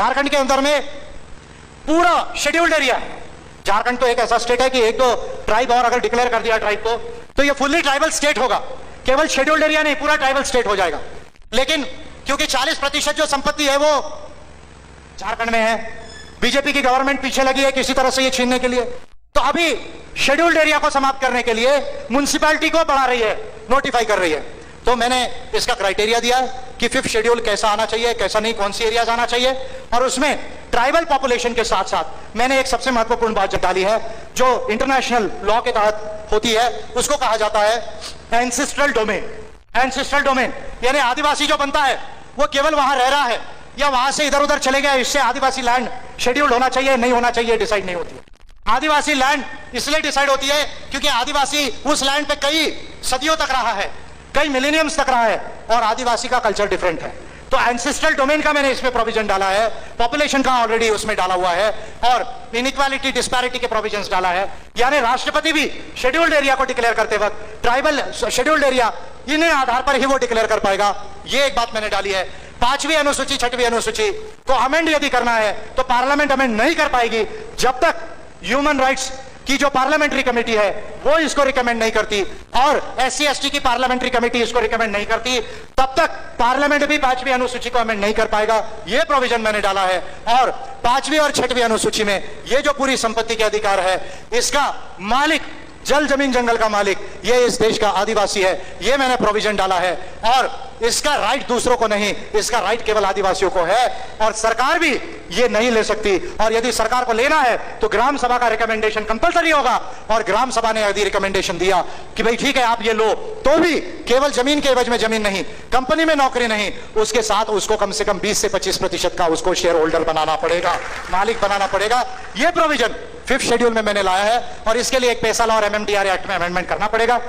झारखंड के अंदर में पूरा शेड्यूल्ड एरिया है। झारखंड तो एक ऐसा स्टेट है कि एक तो ट्राइब और अगर डिक्लेयर कर दिया ट्राइब को तो ये फुल्ली ट्राइबल स्टेट होगा, केवल शेड्यूल्ड एरिया नहीं, पूरा ट्राइबल स्टेट हो जाएगा। लेकिन क्योंकि 40% जो संपत्ति है वो झारखंड में है, बीजेपी की गवर्नमेंट पीछे लगी है किसी तरह से ये छीनने के लिए, तो अभी शेड्यूल्ड एरिया को समाप्त करने के लिए म्युनिसिपैलिटी को बढ़ा रही है, नोटिफाई कर रही है। तो मैंने इसका क्राइटेरिया दिया है कि 5th शेड्यूल कैसा आना चाहिए, कैसा नहीं, कौन सी एरियाज आना चाहिए, और उसमें ट्राइबल पॉपुलेशन के साथ साथ मैंने एक सबसे महत्वपूर्ण बात डाली है जो इंटरनेशनल लॉ के तहत होती है, उसको कहा जाता है एंसेस्ट्रल डोमेन। एंसेस्ट्रल डोमेन यानी आदिवासी जो बनता है वो केवल वहां रह रहा है या वहां से इधर उधर चले गए, इससे आदिवासी लैंड शेड्यूल्ड होना चाहिए नहीं होना चाहिए डिसाइड नहीं होती है। आदिवासी लैंड इसलिए डिसाइड होती है क्योंकि आदिवासी उस लैंड पे कई सदियों तक रहा है, कई मिलेनियम्स तक रहा है, और आदिवासी का कल्चर डिफरेंट है। तो एंसेस्ट्रल डोमेन का मैंने इसमें प्रोविजन डाला है, पॉपुलेशन का ऑलरेडी उसमें डाला हुआ है, और इनइक्वालिटी डिस्पैरिटी के प्रोविजंस डाला है। यानी राष्ट्रपति भी शेड्यूल्ड एरिया को डिक्लेयर करते वक्त ट्राइबल शेड्यूल्ड एरिया इन आधार पर ही वो डिक्लेयर कर पाएगा, ये एक बात मैंने डाली है। 5वीं अनुसूची 6वीं अनुसूची को अमेंड यदि करना है तो पार्लियामेंट अमेंड नहीं कर पाएगी जब तक ह्यूमन राइट्स की जो पार्लियामेंट्री कमेटी है वो इसको रिकमेंड नहीं करती, और SC/ST की पार्लियामेंट्री कमेटी इसको रिकमेंड नहीं करती, तब तक पार्लियामेंट भी 5वीं अनुसूची को अमेंड नहीं कर पाएगा। ये प्रोविजन मैंने डाला है। और 5वीं और 6वीं अनुसूची में ये जो पूरी संपत्ति के अधिकार है, इसका मालिक, जल जमीन जंगल का मालिक, ये इस देश का आदिवासी है, ये मैंने प्रोविजन डाला है। और इसका राइट दूसरों को नहीं, इसका राइट केवल आदिवासियों को है, और सरकार भी ये नहीं ले सकती। और यदि सरकार को लेना है तो ग्राम सभा का रिकमेंडेशन कंपलसरी होगा, और ग्राम सभा ने यदि रिकमेंडेशन दिया कि भाई ठीक है आप ये लो, तो भी केवल जमीन के एवज में जमीन नहीं, कंपनी में नौकरी नहीं, उसके साथ उसको कम से कम 20 से 25% का उसको शेयर होल्डर बनाना पड़ेगा, मालिक बनाना पड़ेगा। ये प्रोविजन 5th शेड्यूल में मैंने लाया है, और इसके लिए एक पैसा लॉ और MMDR एक्ट में अमेंडमेंट करना पड़ेगा।